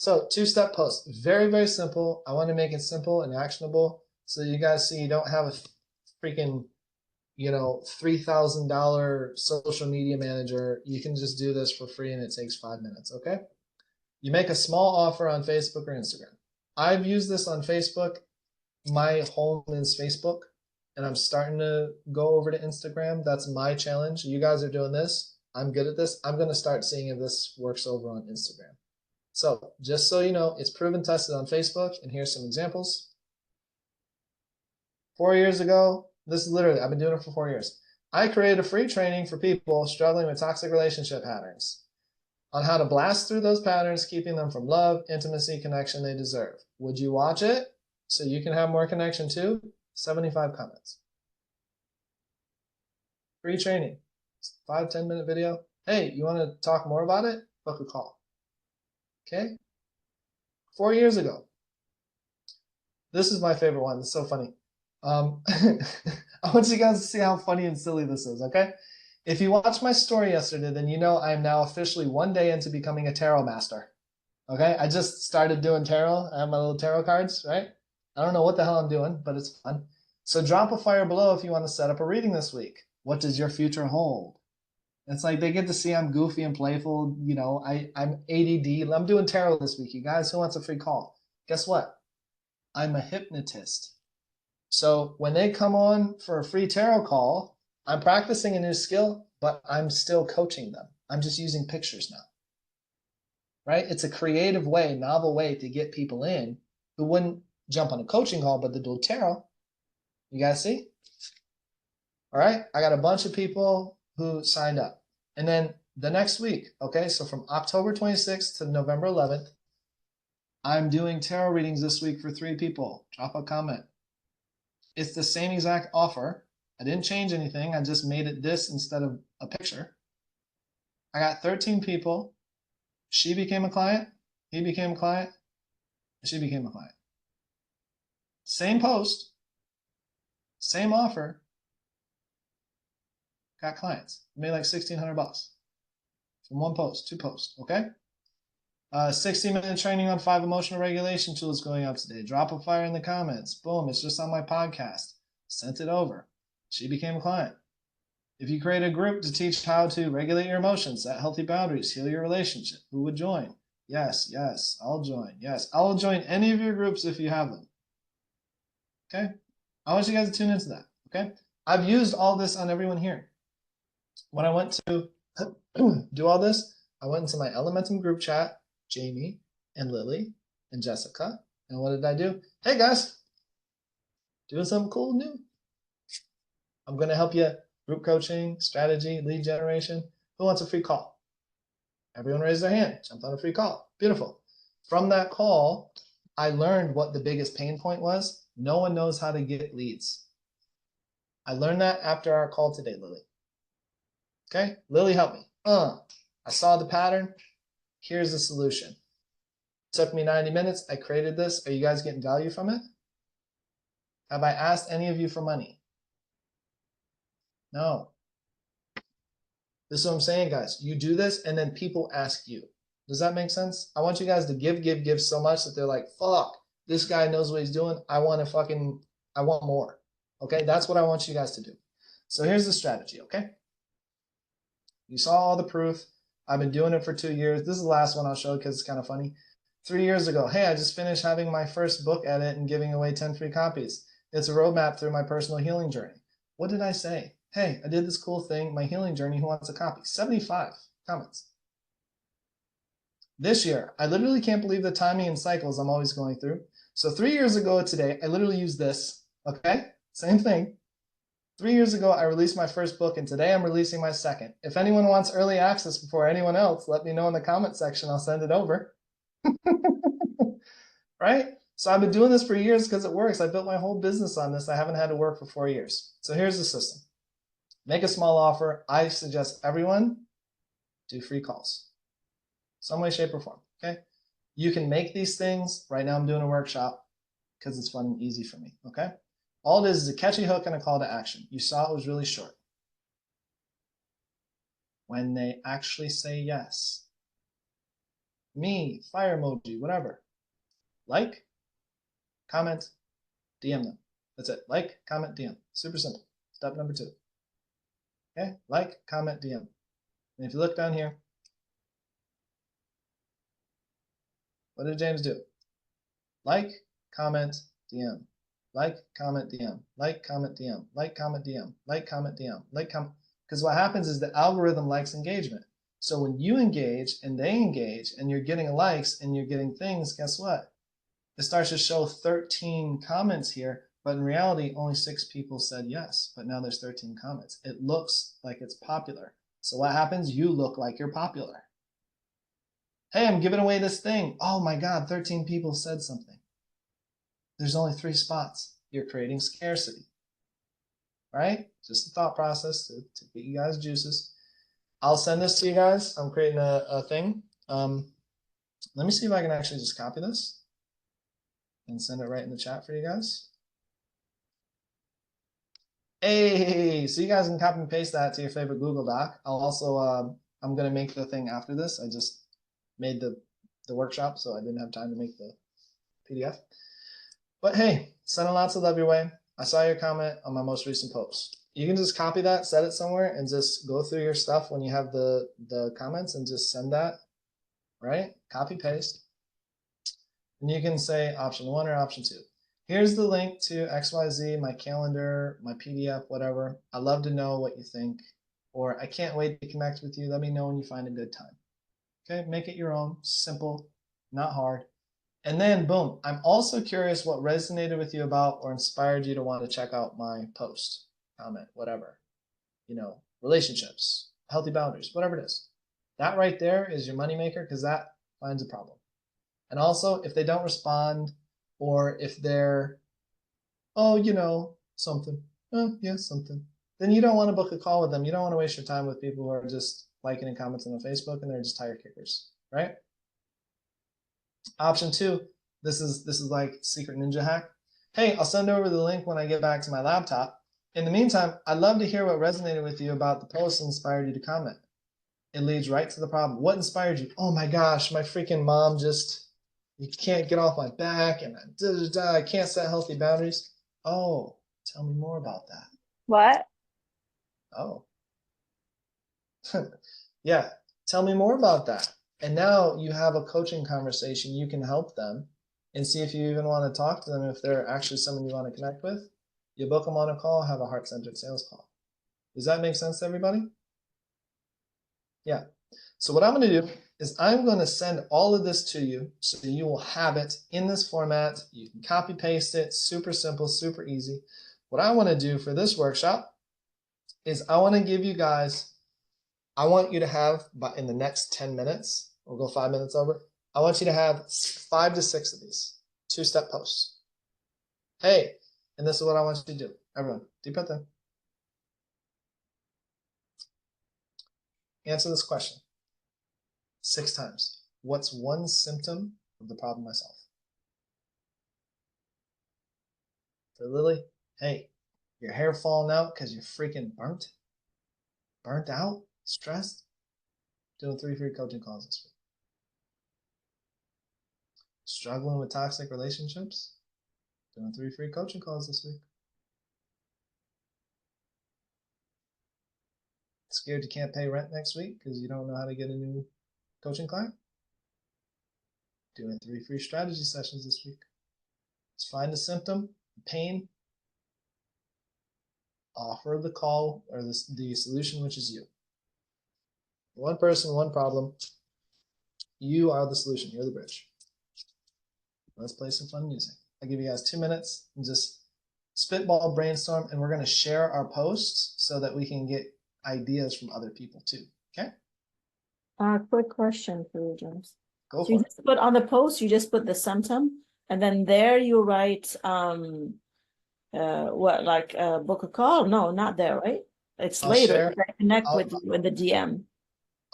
So two-step post, very, very simple. I want to make it simple and actionable so you guys see you don't have a freaking, $3,000 social media manager. You can just do this for free and it takes 5 minutes, okay? You make a small offer on Facebook or Instagram. I've used this on Facebook. My home is Facebook, and I'm starting to go over to Instagram. That's my challenge. You guys are doing this. I'm good at this. I'm going to start seeing if this works over on Instagram. So just so you know, it's proven tested on Facebook, and here's some examples. 4 years ago, this is literally, I've been doing it for 4 years. I created a free training for people struggling with toxic relationship patterns on how to blast through those patterns, keeping them from love, intimacy, connection they deserve. Would you watch it so you can have more connection too? 75 comments. Free training, 5-10 minute video. Hey, you want to talk more about it? Book a call. Okay? 4 years ago. This is my favorite one. It's so funny. I want you guys to see how funny and silly this is, okay? If you watched my story yesterday, then you know I am now officially 1 day into becoming a tarot master. Okay? I just started doing tarot. I have my little tarot cards, right? I don't know what the hell I'm doing, but it's fun. So drop a fire below if you want to set up a reading this week. What does your future hold? It's like they get to see I'm goofy and playful. I'm ADD. I'm doing tarot this week, you guys. Who wants a free call? Guess what? I'm a hypnotist. So when they come on for a free tarot call, I'm practicing a new skill, but I'm still coaching them. I'm just using pictures now. Right? It's a creative way, novel way to get people in who wouldn't jump on a coaching call, but they do tarot. You guys see? All right. I got a bunch of people who signed up. And then the next week, okay, so from October 26th to November 11th, I'm doing tarot readings this week for 3 people. Drop a comment. It's the same exact offer. I didn't change anything. I just made it this instead of a picture. I got 13 people. She became a client. He became a client. She became a client. Same post. Same offer. Got clients. Made like $1,600 from one post, 2 posts. Okay. 60-minute training on 5 emotional regulation tools going up today. Drop a fire in the comments. Boom, it's just on my podcast. Sent it over. She became a client. If you create a group to teach how to regulate your emotions, set healthy boundaries, heal your relationship, who would join? Yes, I'll join. Yes, I'll join any of your groups if you have them. Okay? I want you guys to tune into that. Okay? I've used all this on everyone here. When I went to do all this, I went into my Elementum group chat, Jamie and Lily and Jessica. And what did I do? Hey guys, doing something cool new. I'm going to help you group coaching, strategy, lead generation. Who wants a free call? Everyone raised their hand, jumped on a free call. Beautiful. From that call, I learned what the biggest pain point was. No one knows how to get leads. I learned that after our call today, Lily. Okay, Lily, help me. I saw the pattern. Here's the solution. It took me 90 minutes. I created this. Are you guys getting value from it? Have I asked any of you for money? No. This is what I'm saying, guys. You do this and then people ask you. Does that make sense? I want you guys to give so much that they're like, fuck, this guy knows what he's doing. I want more. Okay, that's what I want you guys to do. So here's the strategy, okay? You saw all the proof. I've been doing it for 2 years. This is the last one I'll show because it's kind of funny. 3 years ago, hey, I just finished having my first book edit and giving away 10 free copies. It's a roadmap through my personal healing journey. What did I say? Hey, I did this cool thing, my healing journey, who wants a copy? 75 comments. This year, I literally can't believe the timing and cycles I'm always going through. So 3 years ago today, I literally used this, okay? Same thing. 3 years ago, I released my first book, and today I'm releasing my second. If anyone wants early access before anyone else, let me know in the comment section. I'll send it over. Right? So I've been doing this for years because it works. I built my whole business on this. I haven't had to work for 4 years. So here's the system. Make a small offer. I suggest everyone do free calls. Some way, shape, or form. Okay? You can make these things. Right now I'm doing a workshop because it's fun and easy for me. Okay? All it is a catchy hook and a call to action. You saw it was really short. When they actually say yes, me, fire emoji, whatever. Like, comment, DM them. That's it. Like, comment, DM. Super simple. Step number 2. Okay, like, comment, DM. And if you look down here, what did James do? Like, comment, DM. Like, comment, DM. Like, comment, DM. Like, comment, DM. Like, comment, DM. Like, comment. Because what happens is the algorithm likes engagement. So when you engage and they engage and you're getting likes and you're getting things, guess what? It starts to show 13 comments here, but in reality, only 6 people said yes. But now there's 13 comments. It looks like it's popular. So what happens? You look like you're popular. Hey, I'm giving away this thing. Oh my God, 13 people said something. There's only 3 spots. You're creating scarcity, right? Just a thought process to get you guys juices. I'll send this to you guys. I'm creating a thing. Let me see if I can actually just copy this and send it right in the chat for you guys. Hey, so you guys can copy and paste that to your favorite Google Doc. I'll also, I'm going to make the thing after this. I just made the workshop, so I didn't have time to make the PDF. But hey, sending lots of love your way. I saw your comment on my most recent post. You can just copy that, set it somewhere, and just go through your stuff when you have the comments and just send that, right? Copy, paste. And you can say option 1 or option 2. Here's the link to XYZ, my calendar, my PDF, whatever. I'd love to know what you think. Or I can't wait to connect with you. Let me know when you find a good time. Okay, make it your own, simple, not hard. And then boom, I'm also curious what resonated with you about or inspired you to want to check out my post, comment, whatever. You know, relationships, healthy boundaries, whatever it is. That right there is your moneymaker because that finds a problem. And also, if they don't respond or if they're, oh, you know, something, oh, yeah, something, then you don't want to book a call with them. You don't want to waste your time with people who are just liking and commenting on Facebook and they're just tire kickers, right? Option 2, this is like secret ninja hack. Hey, I'll send over the link when I get back to my laptop. In the meantime, I'd love to hear what resonated with you about the post and inspired you to comment. It leads right to the problem. What inspired you? Oh my gosh, my freaking mom just, you can't get off my back and I can't set healthy boundaries. Oh, tell me more about that. What? Oh, yeah, tell me more about that. And now you have a coaching conversation. You can help them and see if you even want to talk to them. If they're actually someone you want to connect with, you book them on a call, have a heart-centered sales call. Does that make sense to everybody? Yeah. So what I'm going to do is I'm going to send all of this to you so that you will have it in this format. You can copy paste it, super simple, super easy. What I want to do for this workshop is I want to give you guys, I want you to have, but in the next 10 minutes, we'll go 5 minutes over, I want you to have 5 to 6 of these 2-step posts. Hey, and this is what I want you to do. Everyone, deep breath in. Answer this question 6 times. What's one symptom of the problem myself? For Lily, hey, your hair falling out because you're freaking burnt out, stressed. Doing 3 free coaching calls this week. Struggling with toxic relationships. Doing 3 free coaching calls this week. Scared you can't pay rent next week because you don't know how to get a new coaching client. Doing 3 free strategy sessions this week. Let's find the symptom, the pain, offer the call or the solution, which is you. One person, one problem. You are the solution. You're the bridge. Let's play some fun music. I'll give you guys 2 minutes and just spitball, brainstorm, and we're going to share our posts so that we can get ideas from other people too. Okay? Quick question for you, James. Go So you for it. just put on the post, you just put the symptom, and then there you write what, like book a call? No, not there, right? It's I'll later. share. I connect with I'll, you in the DM.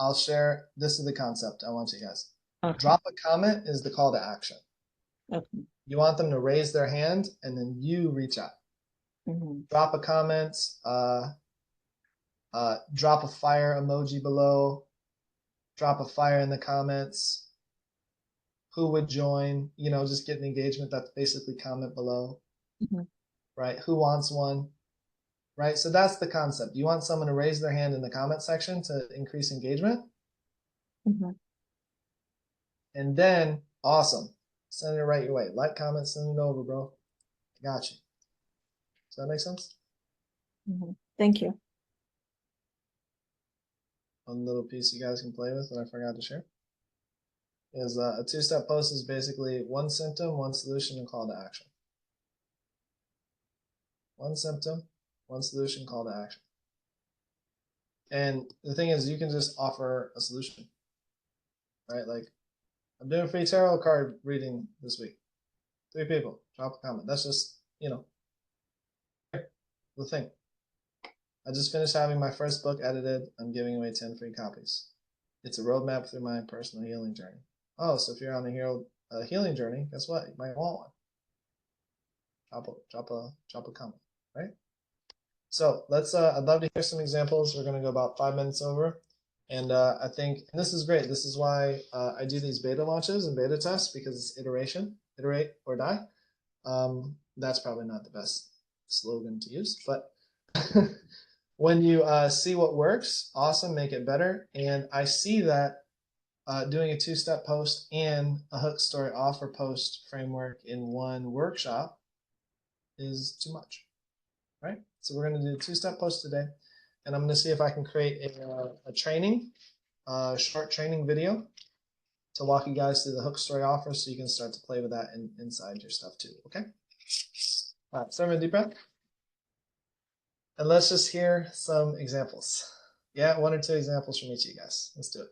I'll share. This is the concept I want you guys. Okay. Drop a comment is the call to action. Okay. You want them to raise their hand and then you reach out. Drop a comment, drop a fire emoji below, drop a fire in the comments, who would join, you know, just get an engagement. That's basically comment below, right? Who wants one, right? So that's the concept. You want someone to raise their hand in the comment section to increase engagement. And then, awesome. Send it right your way. Like, comment, send it over, bro. I got you. Does that make sense? Thank you. One little piece you guys can play with that I forgot to share is a two-step post is basically one symptom, one solution, and call to action. One symptom, one solution, call to action. And the thing is, you can just offer a solution, right? Like, I'm doing a free tarot card reading this week. 3 people, drop a comment. That's just, you know, the thing. I just finished having my first book edited. I'm giving away 10 free copies. It's a roadmap through my personal healing journey. Oh, so if you're on a healing journey, guess what? You might want one. Drop a comment, right? So let's. I'd love to hear some examples. We're gonna go about 5 minutes over, and I think and this is great. This is why I do these beta launches and beta tests because it's iteration, iterate or die. That's probably not the best slogan to use, but when you see what works, awesome, make it better. And I see that doing a 2-step post and a hook story offer post framework in one workshop is too much, right? So we're going to do a 2-step post today, and I'm going to see if I can create a training, short training video to walk you guys through the hook story offer so you can start to play with that inside your stuff too, okay? All right, start with a deep breath. And let's just hear some examples. Yeah, 1 or 2 examples from each of you guys. Let's do it.